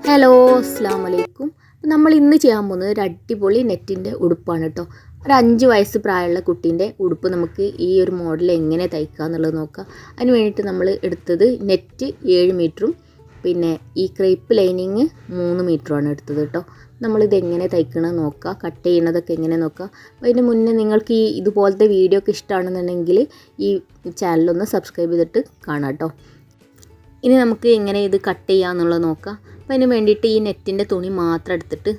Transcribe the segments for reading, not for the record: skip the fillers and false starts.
Hello അസ്സലാമു അലൈക്കും. നമ്മൾ ഇന്ന് ചെയ്യാൻ പോകുന്നത് ഒരു അടിപൊളി നെറ്റിൻ്റെ ഉടുപ്പാണ് കേട്ടോ. ഒരു 5 വയസ്സ് പ്രായമുള്ള കുട്ടീൻ്റെ ഉടുപ്പ് നമുക്ക് ഈ ഒരു മോഡൽ എങ്ങനെ തയ്ക്കുക എന്നുള്ളത് നോക്കാം. അതിന് വേണ്ടിയിട്ട് നമ്മൾ എടുത്തത് നെറ്റ് 7 മീറ്ററും പിന്നെ ഈ ക്രേപ്പ് ലൈനിങ് 3 മീറ്ററുമാണ് എടുത്തത് കേട്ടോ. നമ്മളിത് എങ്ങനെ തയ്ക്കണമെന്ന് നോക്കുക, കട്ട് ചെയ്യണതൊക്കെ എങ്ങനെ നോക്കുക. അതിന് മുന്നേ നിങ്ങൾക്ക് ഈ ഇതുപോലത്തെ വീഡിയോ ഒക്കെ ഇഷ്ടമാണെന്നുണ്ടെങ്കിൽ ഈ ചാനലൊന്ന് സബ്സ്ക്രൈബ് ചെയ്തിട്ട് കാണാം കേട്ടോ. ഇനി നമുക്ക് എങ്ങനെ ഇത് കട്ട് ചെയ്യാമെന്നുള്ളത് നോക്കാം. അപ്പോൾ അതിന് വേണ്ടിയിട്ട് ഈ നെറ്റിൻ്റെ തുണി മാത്രം എടുത്തിട്ട്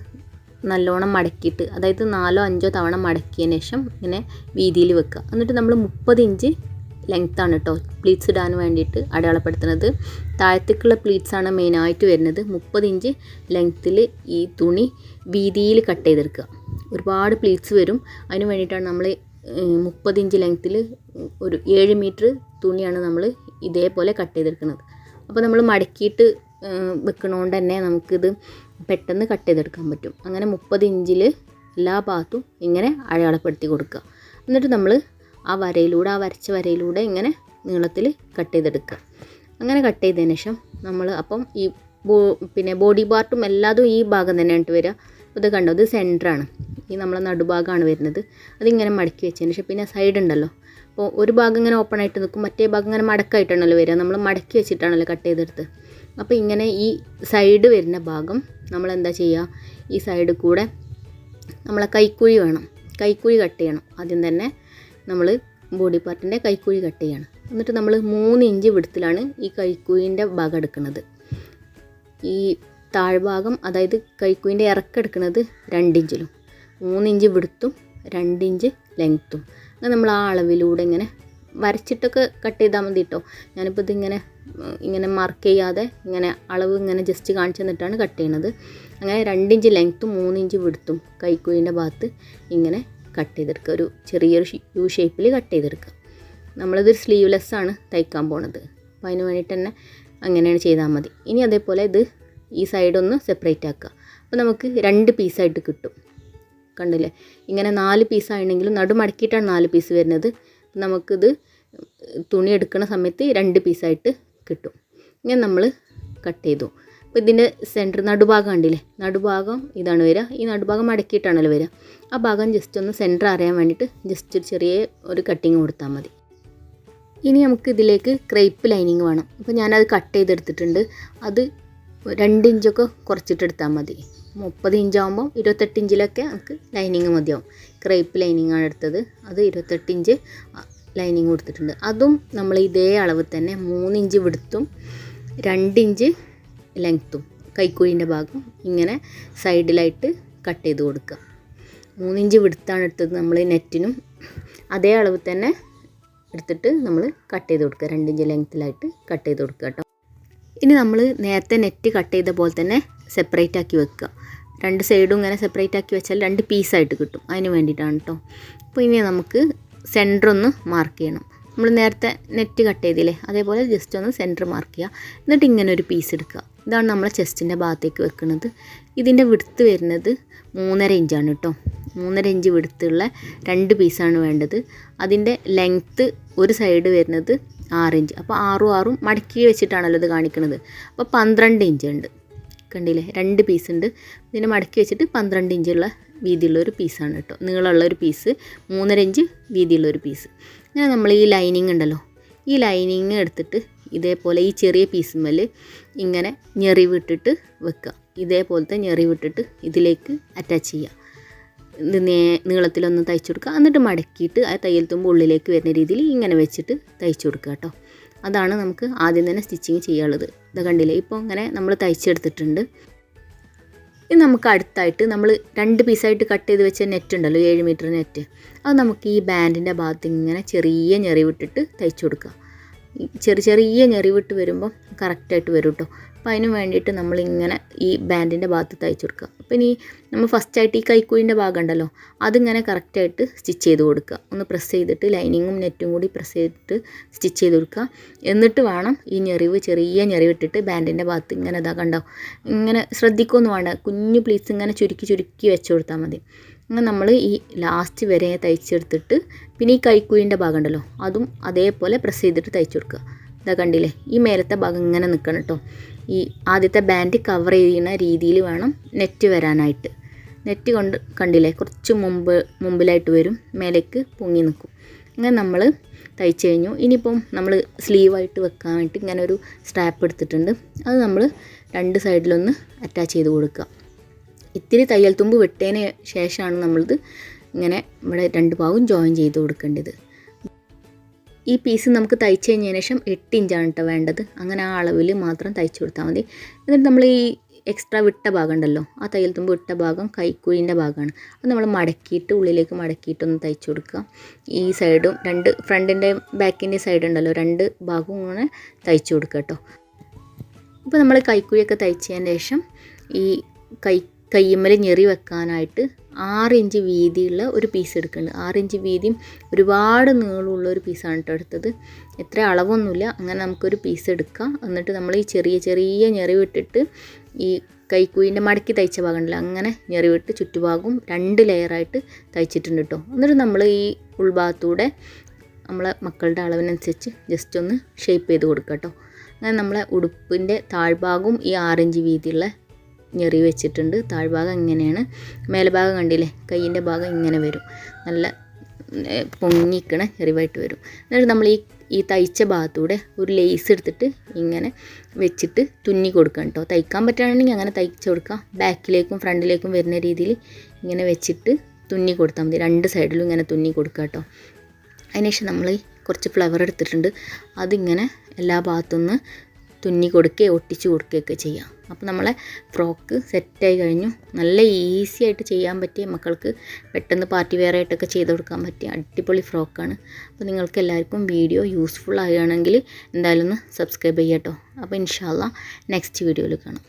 നല്ലോണം മടക്കിയിട്ട്, അതായത് 4-5 തവണ മടക്കിയതിന് ശേഷം ഇങ്ങനെ വീതിയിൽ വെക്കുക. എന്നിട്ട് നമ്മൾ 30 ഇഞ്ച് ലെങ്ത്താണ് കേട്ടോ പ്ലീറ്റ്സ് ഇടാൻ വേണ്ടിയിട്ട് അടയാളപ്പെടുത്തുന്നത്. താഴത്തേക്കുള്ള പ്ലീറ്റ്സാണ് മെയിനായിട്ട് വരുന്നത്. 30 ഇഞ്ച് ലെങ്ത്തിൽ ഈ തുണി വീതിയിൽ കട്ട് ചെയ്തെടുക്കുക. ഒരുപാട് പ്ലീറ്റ്സ് വരും, അതിന് വേണ്ടിയിട്ടാണ് നമ്മൾ 30 ഇഞ്ച് ലെങ്ത്തിൽ ഒരു 7 മീറ്റർ തുണിയാണ് നമ്മൾ ഇതേപോലെ കട്ട് ചെയ്തെടുക്കുന്നത്. അപ്പോൾ നമ്മൾ മടക്കിയിട്ട് വെക്കണോണ്ട് തന്നെ നമുക്കിത് പെട്ടെന്ന് കട്ട് ചെയ്തെടുക്കാൻ പറ്റും. അങ്ങനെ 30 ഇഞ്ചിൽ എല്ലാ ഭാഗത്തും ഇങ്ങനെ അടയാളപ്പെടുത്തി കൊടുക്കുക. എന്നിട്ട് നമ്മൾ ആ വരച്ച വരയിലൂടെ ഇങ്ങനെ നീളത്തിൽ കട്ട് ചെയ്തെടുക്കുക. അങ്ങനെ കട്ട് ചെയ്തതിന് ശേഷം നമ്മൾ അപ്പം ഈ പിന്നെ ബോഡി പാർട്ടും എല്ലാതും ഈ ഭാഗം തന്നെയാണ് വരിക. ഇത് കണ്ടോ, ഇത് സെൻറ്ററാണ്, ഈ നമ്മളെ നടുഭാഗമാണ് വരുന്നത്. അതിങ്ങനെ മടക്കി വെച്ചതിന് ശേഷം പിന്നെ സൈഡ് ഉണ്ടല്ലോ, അപ്പോൾ ഒരു ഭാഗം ഇങ്ങനെ ഓപ്പൺ ആയിട്ട് നിൽക്കും, മറ്റേ ഭാഗം ഇങ്ങനെ മടക്കായിട്ടാണല്ലോ വരിക. നമ്മൾ മടക്കി വെച്ചിട്ടാണല്ലോ കട്ട് ചെയ്തെടുത്ത്. അപ്പോൾ ഇങ്ങനെ ഈ സൈഡ് വരുന്ന ഭാഗം നമ്മൾ എന്താ ചെയ്യുക, ഈ സൈഡിൽ കൂടെ നമ്മളെ കൈക്കുഴി വേണം, കൈക്കുഴി കട്ട് ചെയ്യണം. ആദ്യം തന്നെ നമ്മൾ ബോഡി പാർട്ടിൻ്റെ കൈക്കുഴി കട്ട് ചെയ്യണം. എന്നിട്ട് നമ്മൾ 3 ഇഞ്ച് വിടത്തിലാണ് ഈ കൈക്കുഴിൻ്റെ ഭാഗം എടുക്കുന്നത്. ഈ താഴ്ഭാഗം, അതായത് കൈക്കുഴിൻ്റെ ഇറക്കെടുക്കുന്നത് 2 ഇഞ്ചിലും 3 ഇഞ്ച് വിടുത്തും 2 ഇഞ്ച് ലെങ്ത്തും. അങ്ങനെ നമ്മൾ ആ അളവിലൂടെ ഇങ്ങനെ വരച്ചിട്ടൊക്കെ കട്ട് ചെയ്താൽ മതി കേട്ടോ. ഞാനിപ്പോൾ ഇങ്ങനെ മാർക്ക് ചെയ്യാതെ ഇങ്ങനെ അളവ് ഇങ്ങനെ ജസ്റ്റ് കാണിച്ചു തന്നിട്ടാണ് കട്ട് ചെയ്യണത്. അങ്ങനെ 2 ഇഞ്ച് ലെങ്ത്തും 3 ഇഞ്ച് വിടുത്തും കൈക്കുഴിൻ്റെ ഭാഗത്ത് ഇങ്ങനെ കട്ട് ചെയ്തെടുക്കുക. ഒരു ചെറിയൊരു യു ഷേപ്പിൽ കട്ട് ചെയ്തെടുക്കുക. നമ്മളിതൊരു സ്ലീവ്ലെസ് ആണ് തയ്ക്കാൻ പോണത്, അപ്പോൾ അതിന് വേണ്ടിയിട്ട് തന്നെ അങ്ങനെയാണ് ചെയ്താൽ മതി. ഇനി അതേപോലെ ഇത് ഈ സൈഡൊന്ന് സെപ്പറേറ്റ് ആക്കുക. അപ്പോൾ നമുക്ക് 2 പീസായിട്ട് കിട്ടും. കണ്ടില്ലേ, ഇങ്ങനെ 4 പീസാണെങ്കിലും നടുമടക്കിയിട്ടാണ് 4 പീസ് വരുന്നത്. നമുക്കിത് തുണി എടുക്കുന്ന സമയത്ത് 2 പീസായിട്ട് കിട്ടും. ഇങ്ങനെ നമ്മൾ കട്ട് ചെയ്തു. അപ്പോൾ ഇതിൻ്റെ സെൻറ്റർ നടുഭാഗം കണ്ടില്ലേ, നടുഭാഗം ഇതാണ് വരിക. ഈ നടുഭാഗം മടക്കിയിട്ടാണല്ലോ വരിക. ആ ഭാഗം ജസ്റ്റ് ഒന്ന് സെൻറ്റർ അറിയാൻ വേണ്ടിയിട്ട് ജസ്റ്റ് ഒരു കട്ടിങ് കൊടുത്താൽ മതി. ഇനി നമുക്ക് ഇതിലേക്ക് ക്രേപ്പ് ലൈനിങ് വേണം. അപ്പോൾ ഞാനത് കട്ട് ചെയ്തെടുത്തിട്ടുണ്ട്. അത് 2 ഇഞ്ചൊക്കെ കുറച്ചിട്ടെടുത്താൽ മതി. 30 ഇഞ്ചാകുമ്പോൾ 28 ഇഞ്ചിലൊക്കെ നമുക്ക് ലൈനിങ് മതിയാവും. ക്രേപ്പ് ലൈനിങ്ങാണ് എടുത്തത്, അത് 28 ഇഞ്ച് ലൈനിങ് കൊടുത്തിട്ടുണ്ട്. അതും നമ്മൾ ഇതേ അളവ് തന്നെ 3 ഇഞ്ച് വിടുത്തും 2 ഇഞ്ച് ലെങ്ത്തും കൈക്കുഴിൻ്റെ ഭാഗം ഇങ്ങനെ സൈഡിലായിട്ട് കട്ട് ചെയ്ത് കൊടുക്കുക. 3 ഇഞ്ച് വിടുത്താണ് എടുത്തത് നമ്മൾ നെറ്റിനും. അതേ അളവ് തന്നെ എടുത്തിട്ട് നമ്മൾ കട്ട് ചെയ്ത് കൊടുക്കുക. 2 ഇഞ്ച് ലെങ്ത്തിലായിട്ട് കട്ട് ചെയ്ത് കൊടുക്കുക കേട്ടോ. ഇനി നമ്മൾ നേരത്തെ നെറ്റ് കട്ട് ചെയ്ത പോലെ തന്നെ സെപ്പറേറ്റ് ആക്കി വെക്കുക. 2 സൈഡും ഇങ്ങനെ സെപ്പറേറ്റ് ആക്കി വെച്ചാൽ 2 പീസായിട്ട് കിട്ടും. അതിന് വേണ്ടിയിട്ടാണ് കേട്ടോ. അപ്പോൾ ഇനി നമുക്ക് സെൻറ്റർ ഒന്ന് മാർക്ക് ചെയ്യണം. നമ്മൾ നേരത്തെ നെറ്റ് കട്ട് ചെയ്തില്ലേ, അതേപോലെ ജസ്റ്റ് ഒന്ന് സെൻറ്റർ മാർക്ക് ചെയ്യുക. എന്നിട്ട് ഇങ്ങനെ ഒരു പീസ് എടുക്കുക. ഇതാണ് നമ്മളെ ചെസ്റ്റിൻ്റെ ഭാഗത്തേക്ക് വെക്കുന്നത്. ഇതിൻ്റെ വിടുത്ത് വരുന്നത് 3.5 ഇഞ്ചാണ് കേട്ടോ. 3.5 ഇഞ്ച് വിടുത്തുള്ള 2 പീസാണ് വേണ്ടത്. അതിൻ്റെ ലെങ്ത്ത് ഒരു സൈഡ് വരുന്നത് 6 ഇഞ്ച്. അപ്പോൾ 6ഉം 6ഉം മടക്കി വെച്ചിട്ടാണല്ലോ ഇത് കാണിക്കുന്നത്. അപ്പോൾ 12 ഇഞ്ച് ഉണ്ട്, കണ്ടില്ലേ, 2 പീസ് ഉണ്ട്. ഇതിനെ മടക്കി വെച്ചിട്ട് 12 ഇഞ്ചുള്ള വീതിയുള്ളൊരു പീസാണ് കേട്ടോ, നീളമുള്ളൊരു പീസ്, 3.5 ഇഞ്ച് വീതിയുള്ളൊരു പീസ്. അങ്ങനെ നമ്മൾ ഈ ലൈനിങ് ഉണ്ടല്ലോ, ഈ ലൈനിങ് എടുത്തിട്ട് ഇതേപോലെ ഈ ചെറിയ പീസുമ്മൽ ഇങ്ങനെ ഞെറിവിട്ടിട്ട് വെക്കുക. ഇതേപോലത്തെ ഞെറിവിട്ടിട്ട് ഇതിലേക്ക് അറ്റാച്ച് ചെയ്യുക. ഇത് നീളത്തിലൊന്ന് തയ്ച്ചു കൊടുക്കുക. എന്നിട്ട് മടക്കിയിട്ട് ആ തയ്യൽ തുമ്പ് ഉള്ളിലേക്ക് വരുന്ന രീതിയിൽ ഇങ്ങനെ വെച്ചിട്ട് തയ്ച്ചു കൊടുക്കുക കേട്ടോ. അതാണ് നമുക്ക് ആദ്യം തന്നെ സ്റ്റിച്ചിങ് ചെയ്യാനുള്ളത്. ഇത് കണ്ടില്ലേ, ഇപ്പോൾ ഇങ്ങനെ നമ്മൾ തയ്ച്ചെടുത്തിട്ടുണ്ട്. ഇനി നമുക്ക് അടുത്തായിട്ട് നമ്മൾ 2 പീസായിട്ട് കട്ട് ചെയ്ത് വെച്ച നെറ്റ് ഉണ്ടല്ലോ, 7 മീറ്റർ നെറ്റ്, അത് നമുക്ക് ഈ ബാൻഡിൻ്റെ ഭാഗത്ത് ഇങ്ങനെ ചെറിയ ഞെറിവിട്ടിട്ട് തയ്ച്ചു കൊടുക്കുക. ചെറിയ ഞെറിവിട്ട് വരുമ്പോൾ കറക്റ്റായിട്ട് വരും കേട്ടോ. അപ്പോൾ അതിന് വേണ്ടിയിട്ട് നമ്മളിങ്ങനെ ഈ ബാൻഡിൻ്റെ ഭാഗത്ത് തയ്ച്ചു കൊടുക്കുക. അപ്പോൾ ഇനി നമ്മൾ ഫസ്റ്റായിട്ട് ഈ കൈക്കുഴിൻ്റെ ഭാഗം ഉണ്ടല്ലോ, അതിങ്ങനെ കറക്റ്റായിട്ട് സ്റ്റിച്ച് ചെയ്ത് കൊടുക്കുക. ഒന്ന് പ്രസ് ചെയ്തിട്ട് ലൈനിങ്ങും നെറ്റും കൂടി പ്രസ് ചെയ്തിട്ട് സ്റ്റിച്ച് ചെയ്ത് കൊടുക്കുക. എന്നിട്ട് വേണം ഈ ചെറിയ ഞെറിവിട്ടിട്ട് ബാൻഡിൻ്റെ ഭാഗത്ത് ഇങ്ങനെ ഇതാ കണ്ടോ, ഇങ്ങനെ ശ്രദ്ധിക്കൊന്നും വേണ്ട, കുഞ്ഞു പ്ലീറ്റ്സ് ഇങ്ങനെ ചുരുക്കി വെച്ച് കൊടുത്താൽ മതി. അങ്ങനെ നമ്മൾ ഈ ലാസ്റ്റ് വരെ തയ്ച്ചെടുത്തിട്ട് പിന്നെ ഈ കൈക്കുഴിൻ്റെ ഭാഗം ഉണ്ടല്ലോ, അതും അതേപോലെ പ്രസ് ചെയ്തിട്ട് തയ്ച്ചു കൊടുക്കുക. ഇതാ കണ്ടില്ലേ, ഈ മേലത്തെ ഭാഗം ഇങ്ങനെ നിൽക്കണം കേട്ടോ. ഈ ആദ്യത്തെ ബാൻഡ് കവർ ചെയ്യുന്ന രീതിയിൽ വേണം നെറ്റ് വരാനായിട്ട്. നെറ്റ് കണ്ടില്ലേ, കുറച്ച് മുമ്പിലായിട്ട് വരും, മേലേക്ക് പൊങ്ങി നിൽക്കും. അങ്ങനെ നമ്മൾ തയ്ച്ച് കഴിഞ്ഞു. ഇനിയിപ്പം നമ്മൾ സ്ലീവായിട്ട് വെക്കാൻ വേണ്ടിയിട്ട് ഇങ്ങനെ ഒരു സ്ട്രാപ്പ് എടുത്തിട്ടുണ്ട്. അത് നമ്മൾ 2 സൈഡിലൊന്ന് അറ്റാച്ച് ചെയ്ത് കൊടുക്കുക. ഇത്തിരി തയ്യൽ തുമ്പ് വെട്ടതിന് ശേഷമാണ് നമ്മളിത് ഇങ്ങനെ ഇവിടെ 2 ഭാഗവും ജോയിൻ ചെയ്ത് കൊടുക്കേണ്ടത്. ഈ പീസ് നമുക്ക് തയ്ച്ച് കഴിഞ്ഞതിന് ശേഷം 8 ഇഞ്ചാണ് കേട്ടോ വേണ്ടത്. അങ്ങനെ ആ അളവിൽ മാത്രം തയ്ച്ച് കൊടുത്താൽ മതി. എന്നിട്ട് നമ്മൾ ഈ എക്സ്ട്രാ വിട്ട ഭാഗം ഉണ്ടല്ലോ, ആ തയ്യൽ തുമ്പ് വിട്ട ഭാഗം കൈക്കുഴിൻ്റെ ഭാഗമാണ്. അത് നമ്മൾ മടക്കിയിട്ട് ഉള്ളിലേക്ക് മടക്കിയിട്ടൊന്ന് തയ്ച്ച് കൊടുക്കുക. ഈ സൈഡും 2 ഫ്രണ്ടിൻ്റെ ബാക്കിൻ്റെ സൈഡ് ഉണ്ടല്ലോ, 2 ഭാഗവും ഇങ്ങനെ തയ്ച്ച് കൊടുക്കുക കേട്ടോ. ഇപ്പോൾ നമ്മൾ കൈക്കുഴിയൊക്കെ തയ്ച്ചതിന് ശേഷം ഈ കയ്യുമ്മൽ ഞെറി വെക്കാനായിട്ട് 6 ഇഞ്ച് വീതിയുള്ള ഒരു പീസ് എടുക്കുന്നുണ്ട്. 6 ഇഞ്ച് വീതിയും ഒരുപാട് നീളമുള്ള ഒരു പീസാണ് കേട്ടോ എടുത്തത്. എത്ര അളവൊന്നുമില്ല, അങ്ങനെ നമുക്കൊരു പീസ് എടുക്കാം. എന്നിട്ട് നമ്മൾ ഈ ചെറിയ ഞെറി വിട്ടിട്ട് ഈ കൈക്കുഴിൻ്റെ മടക്കി തയ്ച്ച ഭാഗം ഉണ്ടല്ലോ, അങ്ങനെ ഞെറി വിട്ട് ചുറ്റുഭാഗവും 2 ലെയറായിട്ട് തയ്ച്ചിട്ടുണ്ട് കേട്ടോ. എന്നിട്ട് നമ്മൾ ഈ ഉൾഭാഗത്തൂടെ നമ്മളെ മക്കളുടെ അളവിനനുസരിച്ച് ജസ്റ്റ് ഒന്ന് ഷേപ്പ് ചെയ്ത് കൊടുക്കുക കേട്ടോ. അങ്ങനെ നമ്മളെ ഉടുപ്പിൻ്റെ താഴ്ഭാഗവും ഈ 6 ഇഞ്ച് വീതിയുള്ള ഞെറി വെച്ചിട്ടുണ്ട്. താഴ്ഭാഗം ഇങ്ങനെയാണ്. മേൽഭാഗം കണ്ടില്ലേ, കയ്യിൻ്റെ ഭാഗം ഇങ്ങനെ വരും, നല്ല പൊങ്ങിക്കണ ഞെറിവായിട്ട് വരും. എന്നിട്ട് നമ്മൾ ഈ തയ്ച്ച ഭാഗത്തൂടെ ഒരു ലേസ് എടുത്തിട്ട് ഇങ്ങനെ വെച്ചിട്ട് തുന്നി കൊടുക്കണം കേട്ടോ. തയ്ക്കാൻ പറ്റുകയാണെങ്കിൽ അങ്ങനെ തയ്ച്ച് കൊടുക്കുക. ബാക്കിലേക്കും ഫ്രണ്ടിലേക്കും വരുന്ന രീതിയിൽ ഇങ്ങനെ വെച്ചിട്ട് തുന്നി കൊടുത്താൽ മതി. 2 സൈഡിലും ഇങ്ങനെ തുന്നി കൊടുക്കുക കേട്ടോ. അതിനുശേഷം നമ്മൾ കുറച്ച് ഫ്ലവർ എടുത്തിട്ടുണ്ട്, അതിങ്ങനെ എല്ലാ ഭാഗത്തുനിന്ന് തുന്നി കൊടുക്കുകയോ ഒട്ടിച്ച് കൊടുക്കുകയൊക്കെ ചെയ്യാം. അപ്പോൾ നമ്മളെ ഫ്രോക്ക് സെറ്റായി കഴിഞ്ഞു. നല്ല ഈസി ആയിട്ട് ചെയ്യാൻ പറ്റിയ, മക്കൾക്ക് പെട്ടെന്ന് പാർട്ടി വെയർ ആയിട്ടൊക്കെ ചെയ്ത് കൊടുക്കാൻ പറ്റിയ അടിപൊളി ഫ്രോക്കാണ്. അപ്പോൾ നിങ്ങൾക്ക് എല്ലാവർക്കും വീഡിയോ യൂസ്ഫുൾ ആവുകയാണെങ്കിൽ എന്തായാലും ഒന്ന് സബ്സ്ക്രൈബ് ചെയ്യാം കേട്ടോ. അപ്പോൾ ഇൻഷാ അല്ലാഹ് നെക്സ്റ്റ് വീഡിയോയിൽ കാണാം.